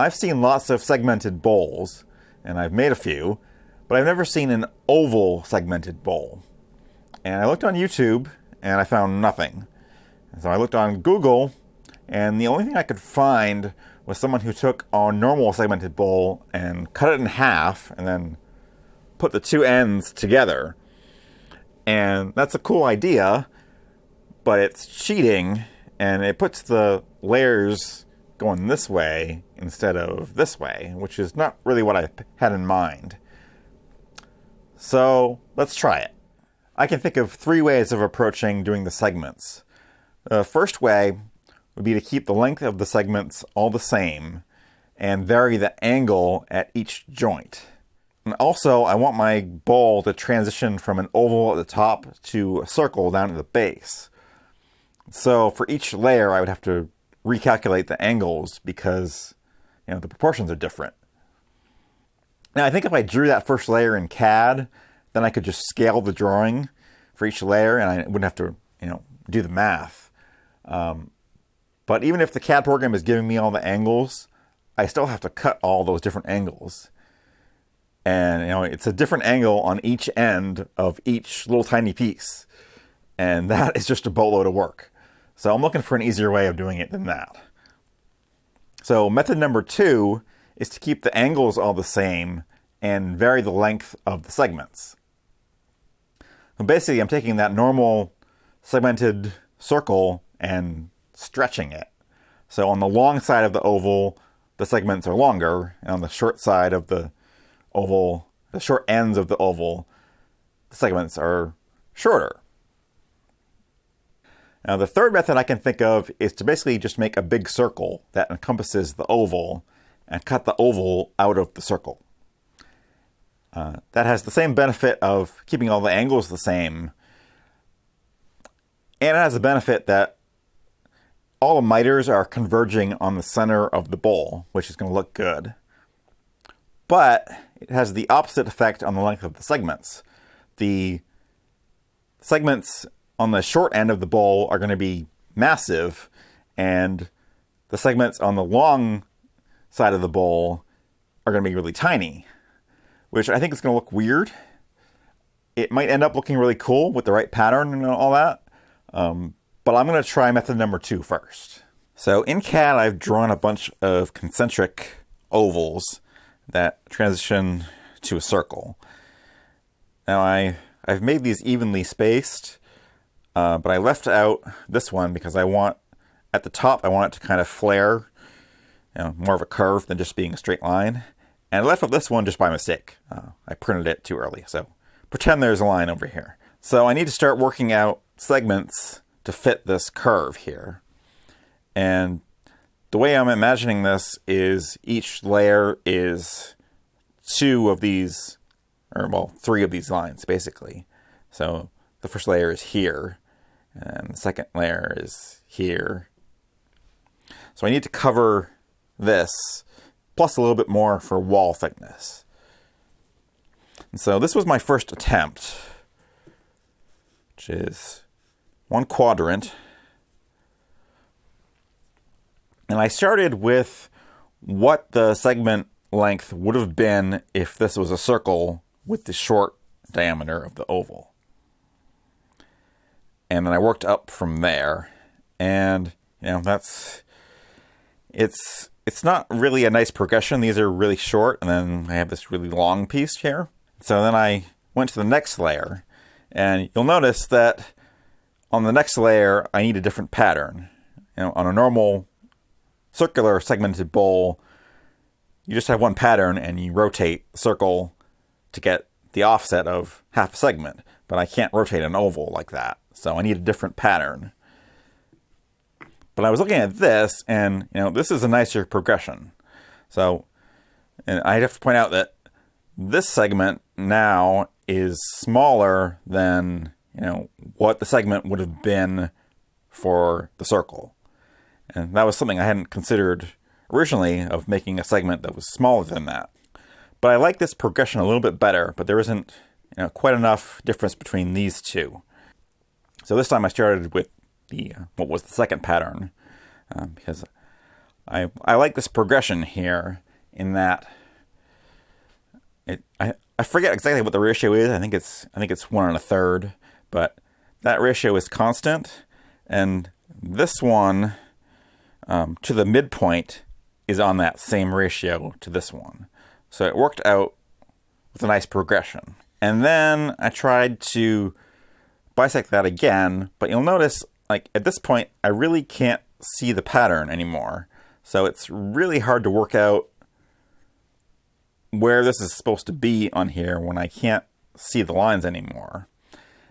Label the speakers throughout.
Speaker 1: I've seen lots of segmented bowls, and I've made a few, but I've never seen an oval segmented bowl. And I looked on YouTube, and I found nothing. And so I looked on Google, and the only thing I could find was someone who took a normal segmented bowl and cut it in half, and then put the two ends together. And that's a cool idea, but it's cheating, and it puts the layers going this way instead of this way, which is not really what I had in mind. So let's try it. I can think of 3 ways of approaching doing the segments. The first way would be to keep the length of the segments all the same and vary the angle at each joint. And also, I want my bowl to transition from an oval at the top to a circle down at the base. So for each layer, I would have to recalculate the angles because, the proportions are different. Now, I think if I drew that first layer in CAD, then I could just scale the drawing for each layer, and I wouldn't have to, do the math. But even if the CAD program is giving me all the angles, I still have to cut all those different angles. And, it's a different angle on each end of each little tiny piece. And that is just a boatload of work. So I'm looking for an easier way of doing it than that. So method number 2 is to keep the angles all the same and vary the length of the segments. So basically, I'm taking that normal segmented circle and stretching it. So on the long side of the oval, the segments are longer, and on the short side of the oval, the short ends of the oval, the segments are shorter. Now, the third method I can think of is to basically just make a big circle that encompasses the oval and cut the oval out of the circle. That has the same benefit of keeping all the angles the same, and it has the benefit that all the miters are converging on the center of the bowl, which is going to look good. But it has the opposite effect on the length of the segments. The segments on the short end of the bowl are going to be massive, and the segments on the long side of the bowl are going to be really tiny, which I think is going to look weird. It might end up looking really cool with the right pattern and all that, but I'm going to try method number 2 first. So in CAD, I've drawn a bunch of concentric ovals that transition to a circle. Now I've made these evenly spaced, but I left out this one because at the top I want it to kind of flare, more of a curve than just being a straight line. And I left out this one just by mistake. I printed it too early, so pretend there's a line over here. So I need to start working out segments to fit this curve here. And the way I'm imagining this is each layer is 2 of these, or 3 of these lines, basically. So the first layer is here, and the second layer is here. So I need to cover this, plus a little bit more for wall thickness. And so this was my first attempt, which is 1 quadrant. And I started with what the segment length would have been if this was a circle with the short diameter of the oval. And then I worked up from there. And, it's not really a nice progression. These are really short, and then I have this really long piece here. So then I went to the next layer, and you'll notice that on the next layer, I need a different pattern. On a normal circular segmented bowl, you just have one pattern and you rotate the circle to get the offset of half a segment. But I can't rotate an oval like that, so I need a different pattern. But I was looking at this, and this is a nicer progression. So, and I have to point out that this segment now is smaller than what the segment would have been for the circle. And that was something I hadn't considered originally, of making a segment that was smaller than that. But I like this progression a little bit better, but there isn't quite enough difference between these two. So this time I started with what was the second pattern, because I like this progression here in that I forget exactly what the ratio is. I think it's 1 1/3, but that ratio is constant, and this one to the midpoint is on that same ratio to this one. So it worked out with a nice progression. And then I tried to bisect that again, but you'll notice, like, at this point, I really can't see the pattern anymore. So it's really hard to work out where this is supposed to be on here when I can't see the lines anymore.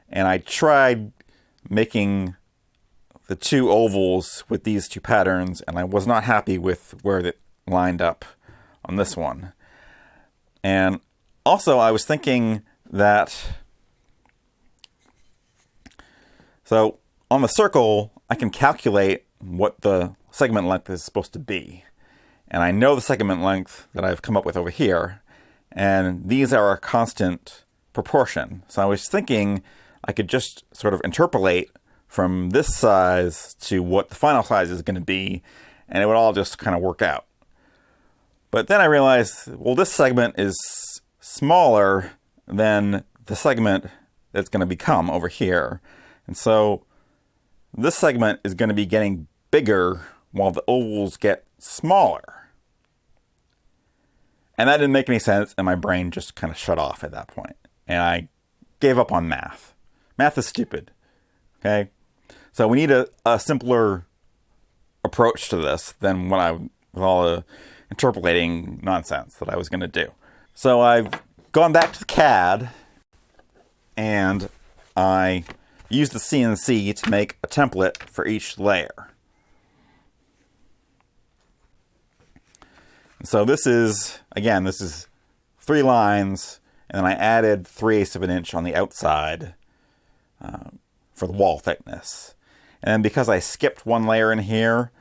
Speaker 1: And I tried making the two ovals with these two patterns, and I was not happy with where it lined up on this one. And also, I was thinking that, so on the circle, I can calculate what the segment length is supposed to be. And I know the segment length that I've come up with over here, and these are a constant proportion. So I was thinking I could just sort of interpolate from this size to what the final size is going to be, and it would all just kind of work out. But then I realized, well, this segment is smaller than the segment that's going to become over here. And so this segment is going to be getting bigger while the ovals get smaller. And that didn't make any sense, and my brain just kind of shut off at that point. And I gave up on math. Math is stupid. Okay? So we need a simpler approach to this than what with all the interpolating nonsense that I was going to do. So I've gone back to the CAD, and I used the CNC to make a template for each layer. So this is 3 lines, and then I added 3/8 of an inch on the outside for the wall thickness. And then because I skipped one layer in here,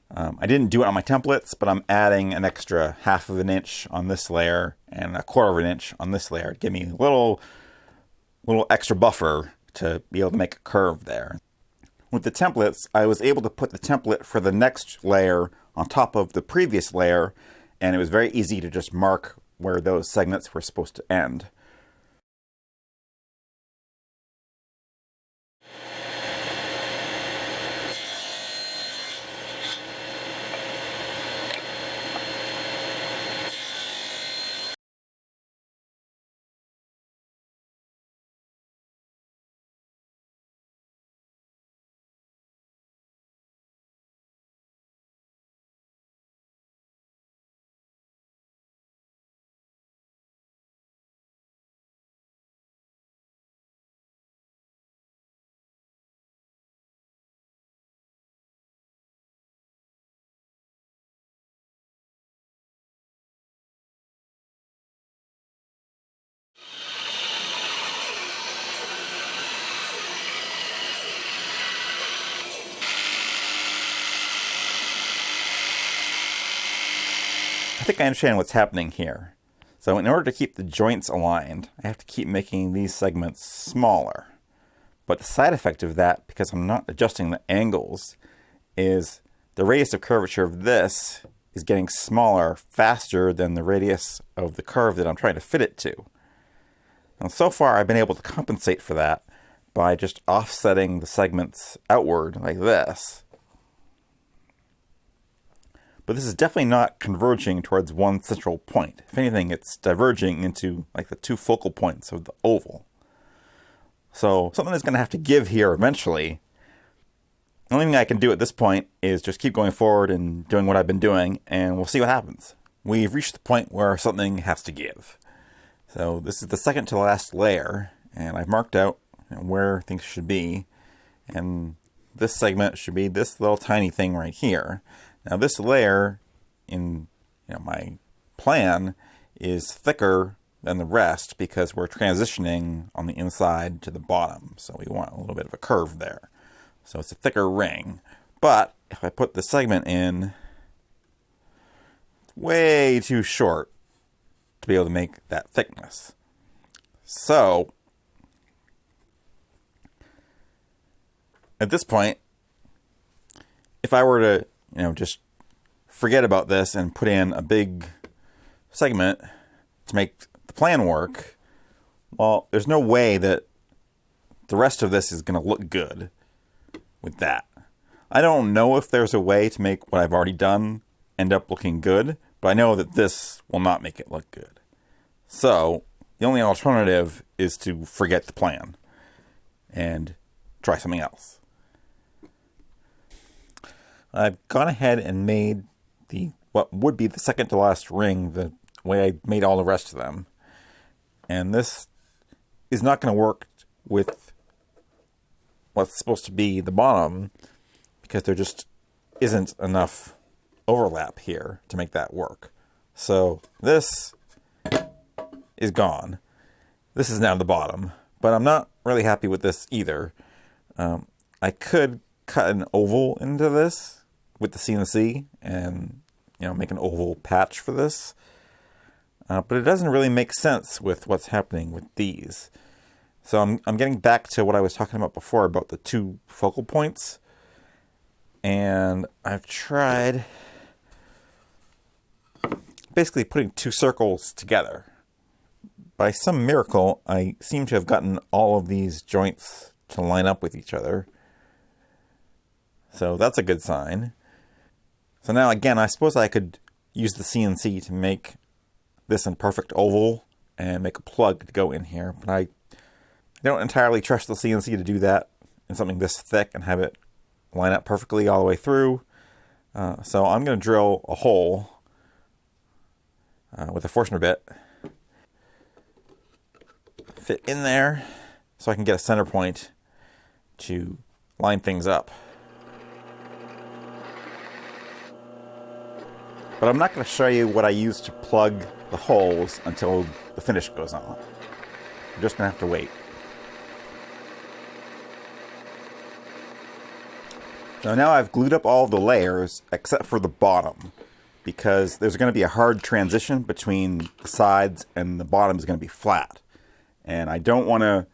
Speaker 1: I didn't do it on my templates, but I'm adding an extra 1/2 of an inch on this layer and 1/4 of an inch on this layer to give me a little extra buffer to be able to make a curve there. With the templates, I was able to put the template for the next layer on top of the previous layer, and it was very easy to just mark where those segments were supposed to end. I think I understand what's happening here. So in order to keep the joints aligned, I have to keep making these segments smaller. But the side effect of that, because I'm not adjusting the angles, is the radius of curvature of this is getting smaller faster than the radius of the curve that I'm trying to fit it to. And so far I've been able to compensate for that by just offsetting the segments outward like this. But this is definitely not converging towards one central point. If anything, it's diverging into like the 2 focal points of the oval. So something is going to have to give here eventually. The only thing I can do at this point is just keep going forward and doing what I've been doing, and we'll see what happens. We've reached the point where something has to give. So this is the second to last layer, and I've marked out where things should be. And this segment should be this little tiny thing right here. Now this layer in my plan is thicker than the rest because we're transitioning on the inside to the bottom. So we want a little bit of a curve there. So it's a thicker ring. But if I put the segment in, it's way too short to be able to make that thickness. So at this point, if I were to just forget about this and put in a big segment to make the plan work, well, there's no way that the rest of this is going to look good with that. I don't know if there's a way to make what I've already done end up looking good, but I know that this will not make it look good. So the only alternative is to forget the plan and try something else. I've gone ahead and made what would be the second to last ring the way I made all the rest of them. And this is not going to work with what's supposed to be the bottom because there just isn't enough overlap here to make that work. So this is gone. This is now the bottom, but I'm not really happy with this either. I could cut an oval into this with the CNC and make an oval patch for this. But it doesn't really make sense with what's happening with these. So I'm getting back to what I was talking about before about the two focal points. And I've tried basically putting two circles together. By some miracle, I seem to have gotten all of these joints to line up with each other. So that's a good sign. So now again, I suppose I could use the CNC to make this in perfect oval and make a plug to go in here, but I don't entirely trust the CNC to do that in something this thick and have it line up perfectly all the way through. So I'm going to drill a hole with a Forstner bit, fit in there so I can get a center point to line things up. But I'm not going to show you what I use to plug the holes until the finish goes on. You're just going to have to wait. So now I've glued up all the layers except for the bottom, because there's going to be a hard transition between the sides and the bottom is going to be flat. And I don't want to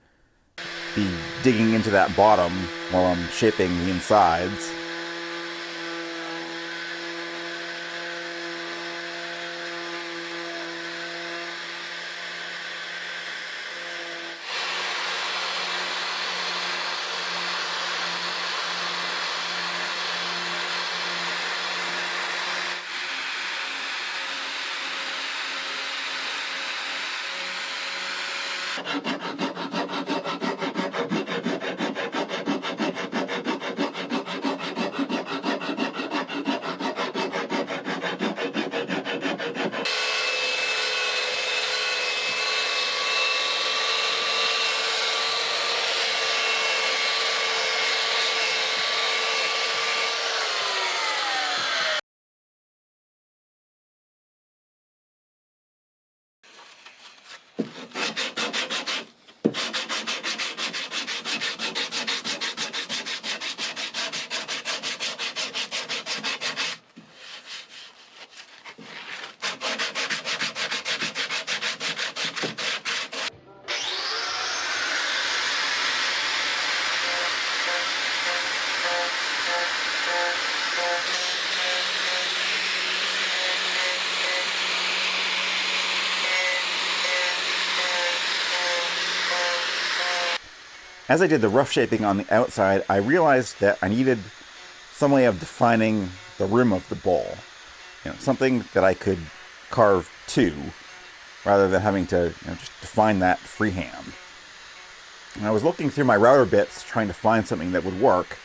Speaker 1: be digging into that bottom while I'm shaping the insides. As I did the rough shaping on the outside, I realized that I needed some way of defining the rim of the bowl. Something that I could carve to, rather than having to just define that freehand. And I was looking through my router bits trying to find something that would work,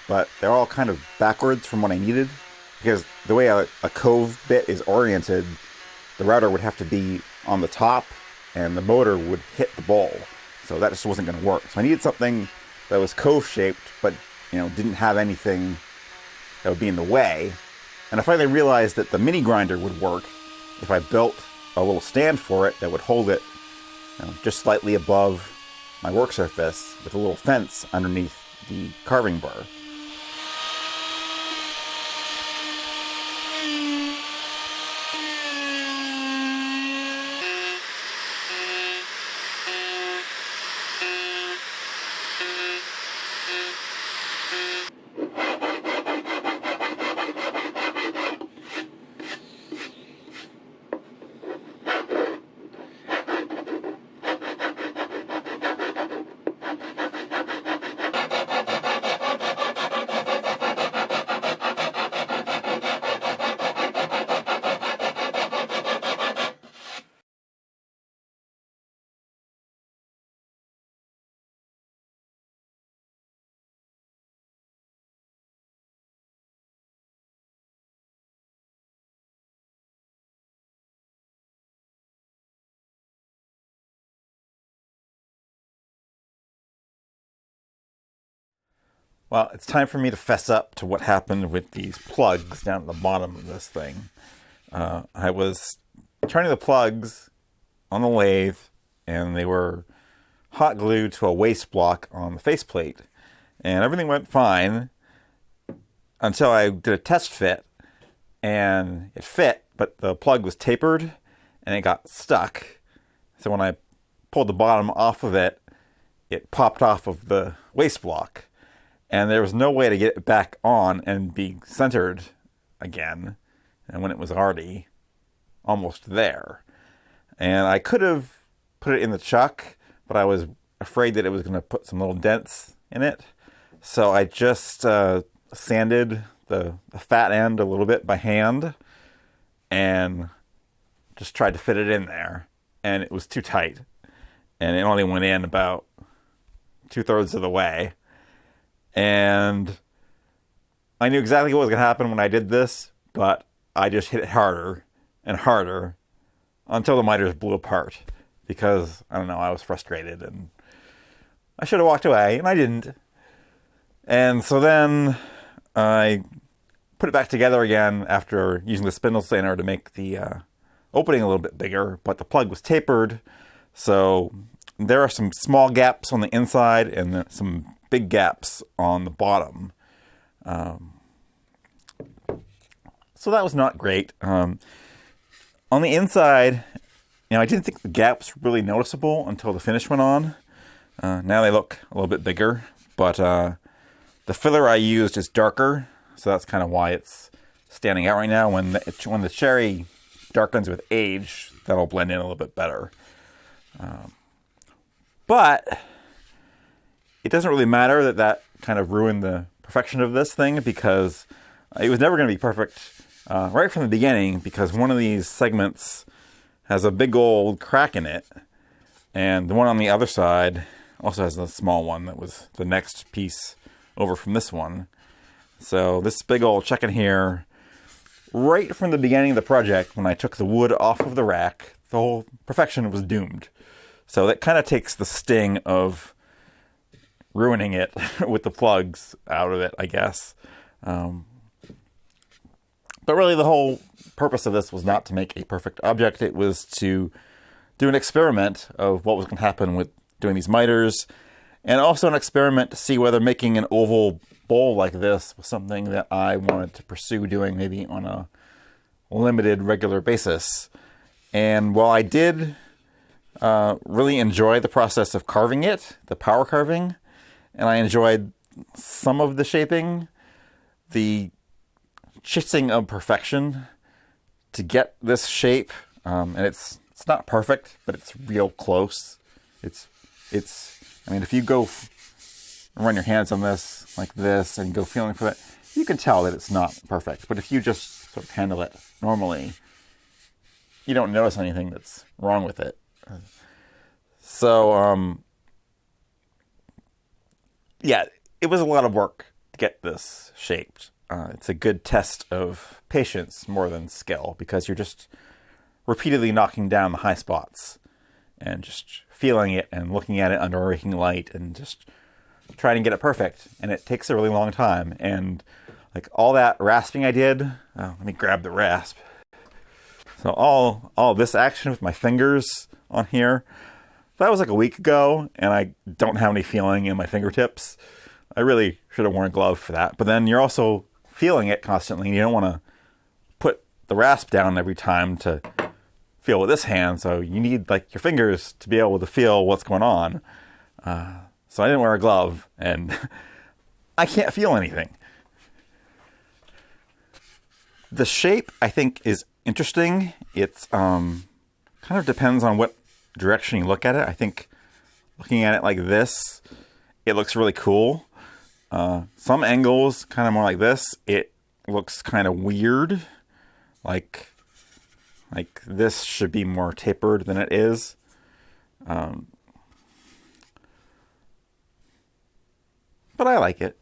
Speaker 1: but they're all kind of backwards from what I needed, because the way a cove bit is oriented, the router would have to be on the top, and the motor would hit the bowl. So that just wasn't going to work. So I needed something that was cove-shaped, but didn't have anything that would be in the way. And I finally realized that the mini grinder would work if I built a little stand for it that would hold it just slightly above my work surface with a little fence underneath the carving burr. Well, it's time for me to fess up to what happened with these plugs down at the bottom of this thing. I was turning the plugs on the lathe, and they were hot glued to a waste block on the faceplate. And everything went fine until I did a test fit, and it fit, but the plug was tapered, and it got stuck. So when I pulled the bottom off of it, it popped off of the waste block. And there was no way to get it back on and be centered again, and when it was already almost there. And I could have put it in the chuck, but I was afraid that it was going to put some little dents in it. So I just sanded the fat end a little bit by hand and just tried to fit it in there. And it was too tight. And it only went in about 2/3 of the way. And I knew exactly what was going to happen when I did this, but I just hit it harder and harder until the miters blew apart because, I don't know, I was frustrated and I should have walked away, and I didn't. And so then I put it back together again after using the spindle sander to make the opening a little bit bigger, but the plug was tapered, so there are some small gaps on the inside and some big gaps on the bottom. So that was not great. On the inside, I didn't think the gaps were really noticeable until the finish went on. Now they look a little bit bigger, but the filler I used is darker, so that's kind of why it's standing out right now. When the cherry darkens with age, that'll blend in a little bit better. But it doesn't really matter that kind of ruined the perfection of this thing, because it was never going to be perfect right from the beginning, because one of these segments has a big old crack in it, and the one on the other side also has a small one that was the next piece over from this one. So this big old check in here, right from the beginning of the project, when I took the wood off of the rack, the whole perfection was doomed. So that kind of takes the sting of ruining it with the plugs out of it, I guess. But really the whole purpose of this was not to make a perfect object. It was to do an experiment of what was going to happen with doing these miters, and also an experiment to see whether making an oval bowl like this was something that I wanted to pursue doing maybe on a limited, regular basis. And while I did really enjoy the process of carving it, the power carving, and I enjoyed some of the shaping, the chasing of perfection to get this shape, and it's not perfect, but it's real close. If you go run your hands on this like this and go feeling for it, you can tell that it's not perfect. But if you just sort of handle it normally, you don't notice anything that's wrong with it. So, yeah, it was a lot of work to get this shaped. It's a good test of patience more than skill, because you're just repeatedly knocking down the high spots and just feeling it and looking at it under a raking light and just trying to get it perfect. And it takes a really long time. And like all that rasping I did, let me grab the rasp. So all this action with my fingers on here, that was like a week ago, and I don't have any feeling in my fingertips. I really should have worn a glove for that. But then you're also feeling it constantly, and you don't want to put the rasp down every time to feel with this hand, so you need like your fingers to be able to feel what's going on. So I didn't wear a glove, and I can't feel anything. The shape, I think, is interesting. It's kind of depends on what direction you look at it. I think looking at it like this, it looks really cool. Some angles, kind of more like this, it looks kind of weird. Like this should be more tapered than it is. But I like it.